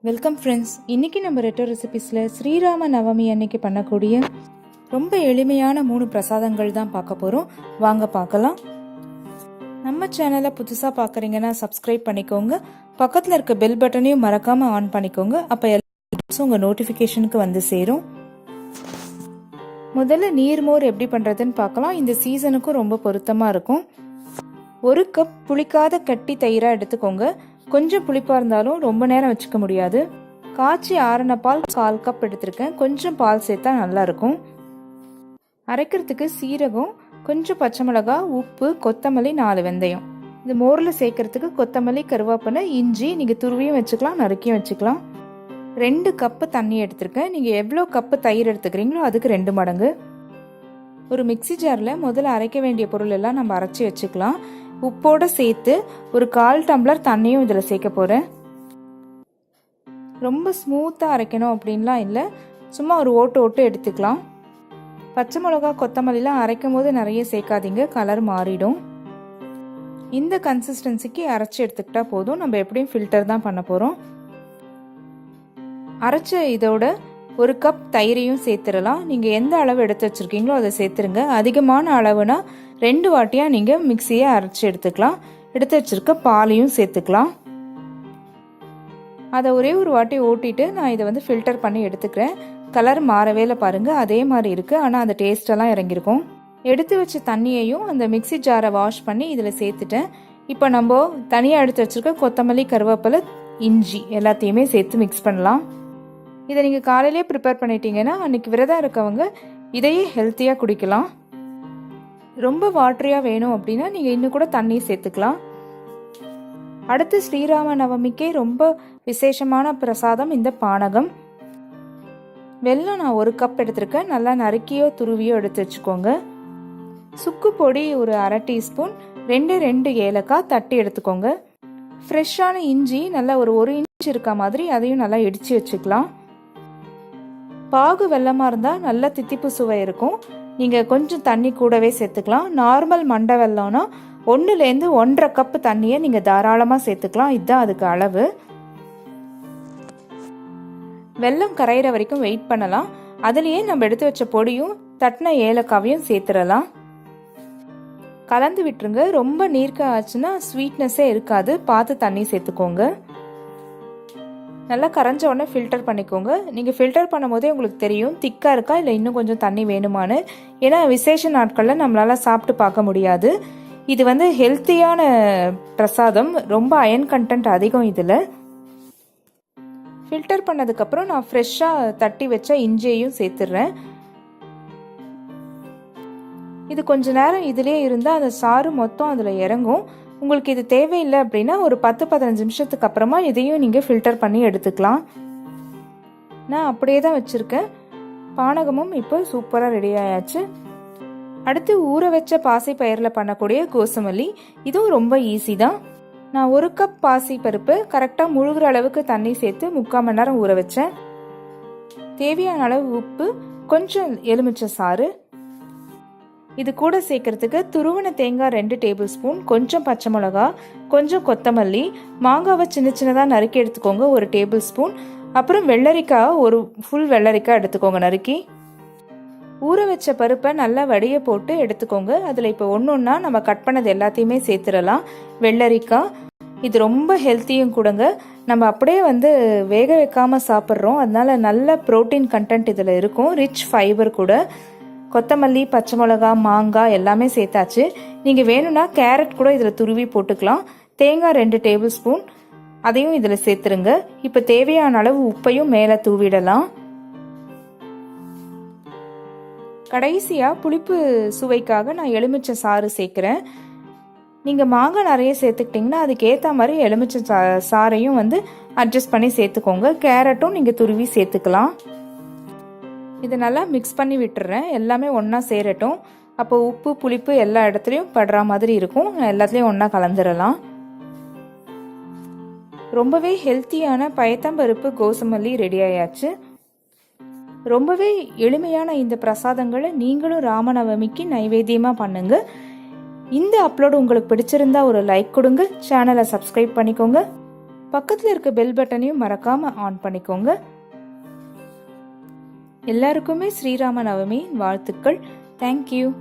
Welcome friends. இன்றைக்கி நம்ம ரெட்டோ ரெசிபீஸில் ஸ்ரீராம நவமி அன்னைக்கு பண்ணக்கூடிய ரொம்ப எளிமையான 3 பிரசாதங்கள் தான் பார்க்க போகிறோம். வாங்க பார்க்கலாம். நம்ம சேனலை புதுசாக பார்க்குறீங்கன்னா சப்ஸ்கிரைப் பண்ணிக்கோங்க. பக்கத்தில் இருக்க பெல் பட்டனையும் மறக்காமல் ஆன் பண்ணிக்கோங்க. அப்போ எல்லா உங்கள் நோட்டிஃபிகேஷனுக்கு வந்து சேரும். முதல்ல நீர்மோர் எப்படி பண்ணுறதுன்னு பார்க்கலாம். இந்த சீசனுக்கும் ரொம்ப பொருத்தமாக இருக்கும். 1 கப் புளிக்காத கட்டி தயிராக எடுத்துக்கோங்க. கொஞ்சம் புளிப்பாக இருந்தாலும் ரொம்ப நேரம் வச்சுக்க முடியாது. காய்ச்சி ஆறின பால் 1/4 கப் எடுத்திருக்கேன். கொஞ்சம் பால் சேர்த்தா நல்லாயிருக்கும். அரைக்கிறதுக்கு சீரகம், கொஞ்சம் பச்சை மிளகாய், உப்பு, கொத்தமல்லி, 4 வெந்தயம். இந்த மோரில் சேர்க்கறதுக்கு கொத்தமல்லி, கருவேப்பிலை, இஞ்சி நீங்கள் துருவியும் வச்சுக்கலாம், நறுக்கியும் வச்சுக்கலாம். 2 கப்பு தண்ணி எடுத்திருக்கேன். நீங்கள் எவ்வளோ கப்பு தயிர் எடுத்துக்கிறீங்களோ அதுக்கு 2 மடங்கு. ஒரு மிக்சி ஜாரில் முதல்ல அரைக்க வேண்டிய பொருள் எல்லாம் நம்ம அரைச்சி வச்சுக்கலாம். உப்போடு சேர்த்து ஒரு 1/4 டம்ளர் தண்ணியும் இதில் சேர்க்க போகிறேன். ரொம்ப ஸ்மூத்தாக அரைக்கணும் அப்படின்லாம் இல்லை, சும்மா ஒரு ஓட்டு எடுத்துக்கலாம். பச்சை மிளகா, கொத்தமல்லிலாம் அரைக்கும் போது நிறைய சேர்க்காதீங்க, கலர் மாறிடும். இந்த கன்சிஸ்டன்சிக்கு அரைச்சி எடுத்துக்கிட்டா போதும். நம்ம எப்படியும் ஃபில்டர் தான் பண்ண போகிறோம். அரைச்ச இதோட 1 கப் தயிரையும் சேர்த்துடலாம். நீங்கள் எந்த அளவு எடுத்து வச்சுருக்கீங்களோ அதை சேர்த்துருங்க. அதிகமான அளவுனா 2 வாட்டியாக நீங்கள் மிக்சியை அரைச்சி எடுத்துக்கலாம். எடுத்து வச்சுருக்க பாலையும் சேர்த்துக்கலாம். அதை ஒரே ஒரு வாட்டி ஓட்டிட்டு நான் இதை வந்து ஃபில்டர் பண்ணி எடுத்துக்கிறேன். கலர் மாறவே இல்லை பாருங்கள், அதே மாதிரி இருக்குது. ஆனால் அந்த டேஸ்டெல்லாம் இறங்கியிருக்கும். எடுத்து வச்ச தண்ணியையும் அந்த மிக்சி ஜாரை வாஷ் பண்ணி இதில் சேர்த்துட்டேன். இப்போ நம்ம தனியாக எடுத்து வச்சுருக்க கொத்தமல்லி, கருவேப்பிலை, இஞ்சி எல்லாத்தையுமே சேர்த்து மிக்ஸ் பண்ணலாம். இதை நீங்கள் காலையிலே ப்ரிப்பேர் பண்ணிட்டீங்கன்னா அன்றைக்கி விரதம் இருக்கவங்க இதையே ஹெல்த்தியாக குடிக்கலாம். ரொம்ப வாட்டரியாக வேணும் அப்படின்னா நீங்கள் இன்னும் கூட தண்ணி சேர்த்துக்கலாம். அடுத்து ஸ்ரீராம நவமிக்கே ரொம்ப விசேஷமான பிரசாதம் இந்த பானகம். வெல்லம் நான் 1 கப் எடுத்திருக்கேன். நல்லா நறுக்கியோ துருவியோ எடுத்து வச்சுக்கோங்க. சுக்கு பொடி ஒரு 1/2 டீஸ்பூன், 2 ஏலக்காய் தட்டி எடுத்துக்கோங்க. ஃப்ரெஷ்ஷான இஞ்சி நல்லா ஒரு 1 இன்ச் இருக்க மாதிரி அதையும் நல்லா இடித்து வச்சுக்கலாம். பாகு வெல்லமாக இருந்தால் நல்லா தித்திப்பு சுவை இருக்கும். நீங்கள் கொஞ்சம் தண்ணி கூடவே சேர்த்துக்கலாம். நார்மல் மண்டை வெல்லம்னா 1லேருந்து 1.5 கப்பு தண்ணியை நீங்கள் தாராளமாக சேர்த்துக்கலாம். இதுதான் அதுக்கு அளவு. வெல்லம் கரையிற வரைக்கும் வெயிட் பண்ணலாம். அதுலேயே நம்ம எடுத்து வச்ச பொடியும் தட்டின ஏலக்காவையும் சேர்த்துடலாம். கலந்து விட்டுருங்க. ரொம்ப நீர்க்க ஆச்சுன்னா ஸ்வீட்னஸே இருக்காது. பார்த்து தண்ணி சேர்த்துக்கோங்க. நல்லா கரைஞ்ச உடனே ஃபில்டர் பண்ணிக்கோங்க. நீங்கள் ஃபில்டர் பண்ணும் போதே உங்களுக்கு தெரியும் திக்காக இருக்கா இல்லை இன்னும் கொஞ்சம் தண்ணி வேணுமான்னு. ஏன்னா விசேஷ நாட்களில் நம்மளால் சாப்பிட்டு பார்க்க முடியாது. இது வந்து ஹெல்த்தியான பிரசாதம், ரொம்ப அயன் கண்டென்ட் அதிகம் இதில். ஃபில்டர் பண்ணதுக்கப்புறம் நான் ஃப்ரெஷ்ஷாக தட்டி வச்ச இஞ்சியையும் சேர்த்துடுறேன். இது கொஞ்ச நேரம் இதிலே இருந்தால் அந்த சாறு மொத்தம் அதில் இறங்கும். உங்களுக்கு இது தேவையில்லை அப்படின்னா ஒரு 10-15 நிமிஷத்துக்கு அப்புறமா இதையும் நீங்கள் ஃபில்டர் பண்ணி எடுத்துக்கலாம். நான் அப்படியே தான் வச்சுருக்கேன். பானகமும் இப்போ சூப்பராக ரெடி ஆயாச்சு. அடுத்து ஊற வச்ச பாசி பயிரில் பண்ணக்கூடிய கோசமல்லி. இதுவும் ரொம்ப ஈஸி தான். நான் 1 கப் பாசி பருப்பு கரெக்டாக முழுகிற அளவுக்கு தண்ணி சேர்த்து 3/4 மணி நேரம் ஊற வச்சேன். தேவையான அளவு உப்பு, கொஞ்சம் எலுமிச்சை சாறு. இது கூட சேர்க்கறதுக்கு துருவன தேங்காய் 2 டேபிள் ஸ்பூன், கொஞ்சம் பச்சை மிளகா, கொஞ்சம் கொத்தமல்லி, மாங்காவை சின்னதாக நறுக்கி எடுத்துக்கோங்க 1 டேபிள் ஸ்பூன். அப்புறம் வெள்ளரிக்காய், ஒரு ஃபுல் வெள்ளரிக்காய் எடுத்துக்கோங்க நறுக்கி. ஊற வச்ச பருப்பை நல்லா வடிய போட்டு எடுத்துக்கோங்க. அதில் இப்போ ஒன்றா நம்ம கட் பண்ணது எல்லாத்தையுமே சேர்த்துடலாம். வெள்ளரிக்காய் இது ரொம்ப ஹெல்த்தியும் கூடங்க. நம்ம அப்படியே வந்து வேக வைக்காமல் சாப்பிட்றோம், அதனால நல்ல ப்ரோட்டீன் கண்டென்ட் இதில் இருக்கும். ரிச் ஃபைபர் கூட. கொத்தமல்லி, பச்சை மிளகா, மாங்காய் எல்லாமே சேர்த்தாச்சு. நீங்கள் வேணும்னா கேரட் கூட இதில் துருவி போட்டுக்கலாம். தேங்காய் 2 டேபிள் ஸ்பூன் அதையும் இதில் சேர்த்துருங்க. இப்போ தேவையான அளவு உப்பையும் மேலே தூவிடலாம். கடைசியாக புளிப்பு சுவைக்காக நான் எலுமிச்சை சாறு சேர்க்குறேன். நீங்கள் மாங்காய் நிறைய சேர்த்துக்கிட்டிங்கன்னா அதுக்கு ஏற்ற மாதிரி எலுமிச்சை சாறையும் வந்து அட்ஜஸ்ட் பண்ணி சேர்த்துக்கோங்க. கேரட்டும் நீங்கள் துருவி சேர்த்துக்கலாம். இதை நல்லா மிக்ஸ் பண்ணி விட்டுறேன். எல்லாமே ஒன்றா சேரட்டும். அப்போ உப்பு, புளிப்பு எல்லா இடத்துலையும் படுற மாதிரி இருக்கும். எல்லாத்துலேயும் ஒன்றா கலந்துடலாம். ரொம்பவே ஹெல்த்தியான பயத்தம்பருப்பு கோசமல்லி ரெடி ஆயாச்சு. ரொம்பவே எளிமையான இந்த பிரசாதங்களை நீங்களும் ராமநவமிக்கு நைவேத்தியமாக பண்ணுங்க. இந்த அப்லோடு உங்களுக்கு பிடிச்சிருந்தா ஒரு லைக் கொடுங்க. சேனலை சப்ஸ்கிரைப் பண்ணிக்கோங்க. பக்கத்தில் இருக்க பெல் பட்டனையும் மறக்காம ஆன் பண்ணிக்கோங்க. எல்லாருக்குமே ஸ்ரீராம நவமி வாழ்த்துக்கள். தேங்க்யூ.